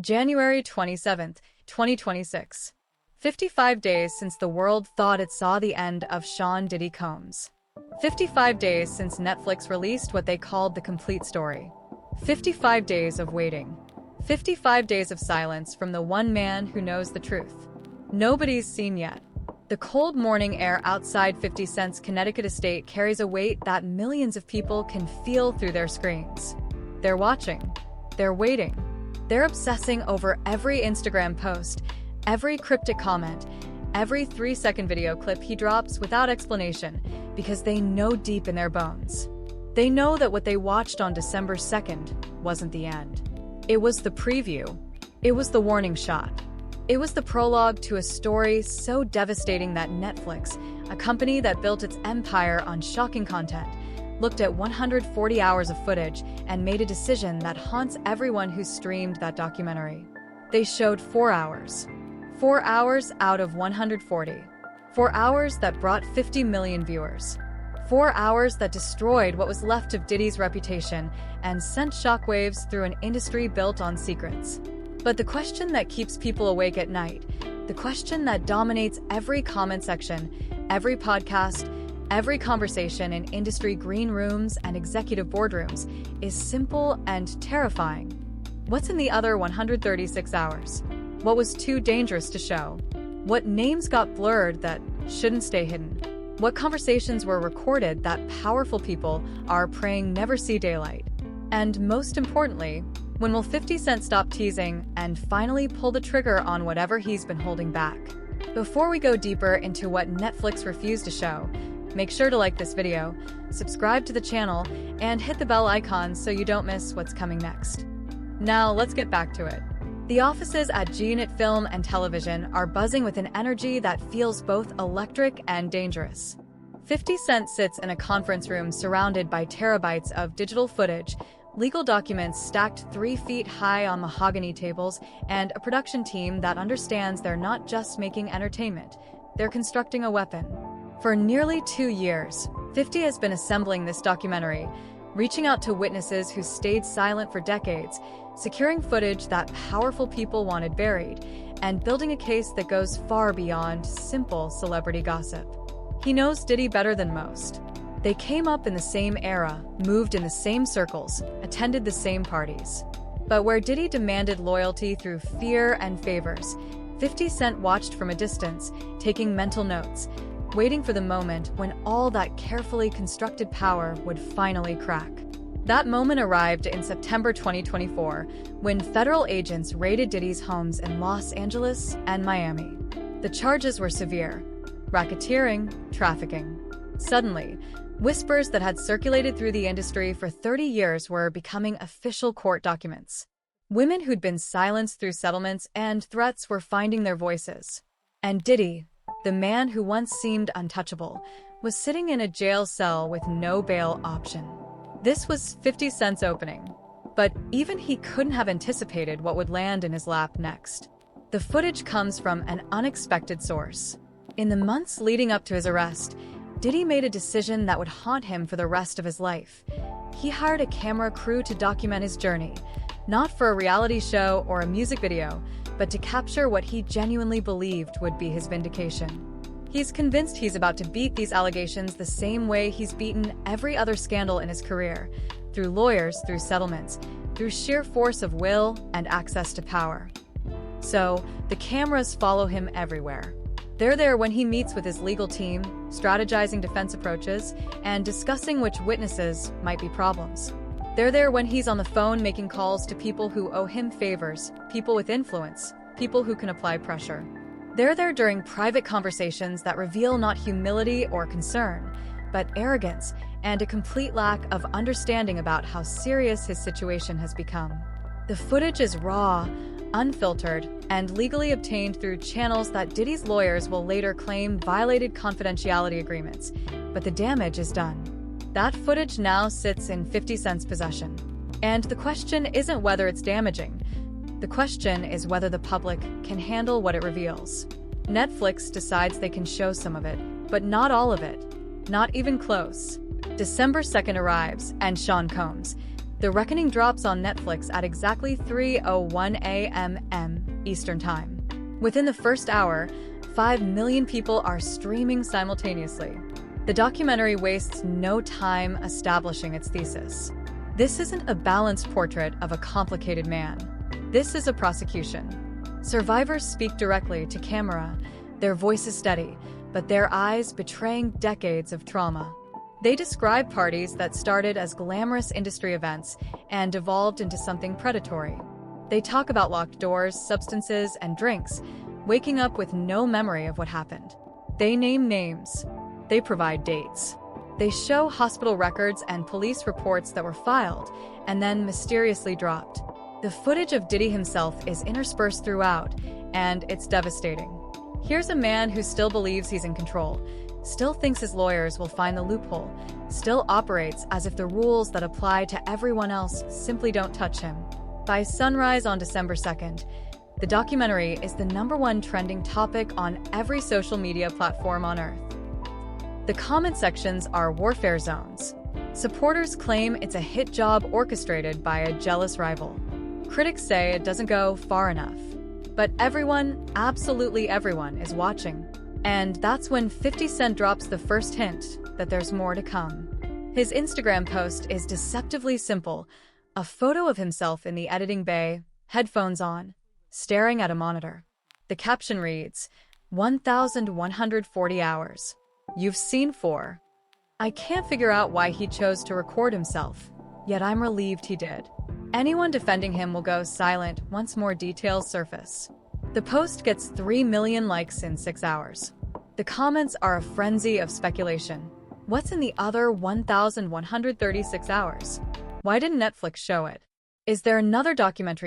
January 27th, 2026. 55 days since the world thought it saw the end of Sean Diddy Combs. 55 days since Netflix released what they called the complete story. 55 days of waiting. 55 days of silence from the one man who knows the truth. Nobody's seen yet. The cold morning air outside 50 Cent's Connecticut estate carries a weight that millions of people can feel through their screens. They're watching. They're waiting. They're obsessing over every Instagram post, every cryptic comment, every 3-second video clip he drops without explanation, because they know deep in their bones. They know that what they watched on December 2nd wasn't the end. It was the preview. It was the warning shot. It was the prologue to a story so devastating that Netflix, a company that built its empire on shocking content, looked at 140 hours of footage and made a decision that haunts everyone who streamed that documentary. They showed 4 hours. 4 hours out of 140. 4 hours that brought 50 million viewers. 4 hours that destroyed what was left of Diddy's reputation and sent shockwaves through an industry built on secrets. But the question that keeps people awake at night, the question that dominates every comment section, every podcast, every conversation in industry green rooms and executive boardrooms, is simple and terrifying. What's in the other 136 hours? What was too dangerous to show? What names got blurred that shouldn't stay hidden? What conversations were recorded that powerful people are praying never see daylight? And most importantly, when will 50 Cent stop teasing and finally pull the trigger on whatever he's been holding back? Before we go deeper into what Netflix refused to show, make sure to like this video, subscribe to the channel, and hit the bell icon so you don't miss what's coming next. Now let's get back to it. The offices at G-Unit Film and Television are buzzing with an energy that feels both electric and dangerous. 50 Cent sits in a conference room surrounded by terabytes of digital footage, legal documents stacked 3 feet high on mahogany tables, and a production team that understands they're not just making entertainment, they're constructing a weapon. For nearly 2 years, 50 has been assembling this documentary, reaching out to witnesses who stayed silent for decades, securing footage that powerful people wanted buried, and building a case that goes far beyond simple celebrity gossip. He knows Diddy better than most. They came up in the same era, moved in the same circles, attended the same parties. But where Diddy demanded loyalty through fear and favors, 50 Cent watched from a distance, taking mental notes, waiting for the moment when all that carefully constructed power would finally crack. That moment arrived in September 2024, when federal agents raided Diddy's homes in Los Angeles and Miami. The charges were severe: racketeering, trafficking. Suddenly, whispers that had circulated through the industry for 30 years were becoming official court documents. Women who'd been silenced through settlements and threats were finding their voices. And Diddy, the man who once seemed untouchable, was sitting in a jail cell with no bail option. This was 50 Cent's opening, but even he couldn't have anticipated what would land in his lap next. The footage comes from an unexpected source. In the months leading up to his arrest, Diddy made a decision that would haunt him for the rest of his life. He hired a camera crew to document his journey, not for a reality show or a music video, but to capture what he genuinely believed would be his vindication. He's convinced he's about to beat these allegations the same way he's beaten every other scandal in his career, through lawyers, through settlements, through sheer force of will and access to power. So, the cameras follow him everywhere. They're there when he meets with his legal team, strategizing defense approaches, and discussing which witnesses might be problems. They're there when he's on the phone making calls to people who owe him favors, people with influence, people who can apply pressure. They're there during private conversations that reveal not humility or concern, but arrogance and a complete lack of understanding about how serious his situation has become. The footage is raw, unfiltered, and legally obtained through channels that Diddy's lawyers will later claim violated confidentiality agreements, but the damage is done. That footage now sits in 50 Cent's possession. And the question isn't whether it's damaging. The question is whether the public can handle what it reveals. Netflix decides they can show some of it, but not all of it. Not even close. December 2nd arrives, and Sean Combs, The Reckoning drops on Netflix at exactly 3:01 a.m. Eastern Time. Within the first hour, 5 million people are streaming simultaneously. The documentary wastes no time establishing its thesis. This isn't a balanced portrait of a complicated man. This is a prosecution. Survivors speak directly to camera, their voices steady, but their eyes betraying decades of trauma. They describe parties that started as glamorous industry events and evolved into something predatory. They talk about locked doors, substances, and drinks, waking up with no memory of what happened. They name names. They provide dates. They show hospital records and police reports that were filed and then mysteriously dropped. The footage of Diddy himself is interspersed throughout, and it's devastating. Here's a man who still believes he's in control, still thinks his lawyers will find the loophole, still operates as if the rules that apply to everyone else simply don't touch him. By sunrise on December 2nd, the documentary is the #1 trending topic on every social media platform on Earth. The comment sections are warfare zones. Supporters claim it's a hit job orchestrated by a jealous rival. Critics say it doesn't go far enough. But everyone, absolutely everyone, is watching. And that's when 50 Cent drops the first hint that there's more to come. His Instagram post is deceptively simple: a photo of himself in the editing bay, headphones on, staring at a monitor. The caption reads, 1,140 hours. You've seen 4. I can't figure out why he chose to record himself, yet I'm relieved he did. Anyone defending him will go silent once more details surface. The post gets 3 million likes in 6 hours. The comments are a frenzy of speculation. What's in the other 1,136 hours? Why didn't Netflix show it? Is there another documentary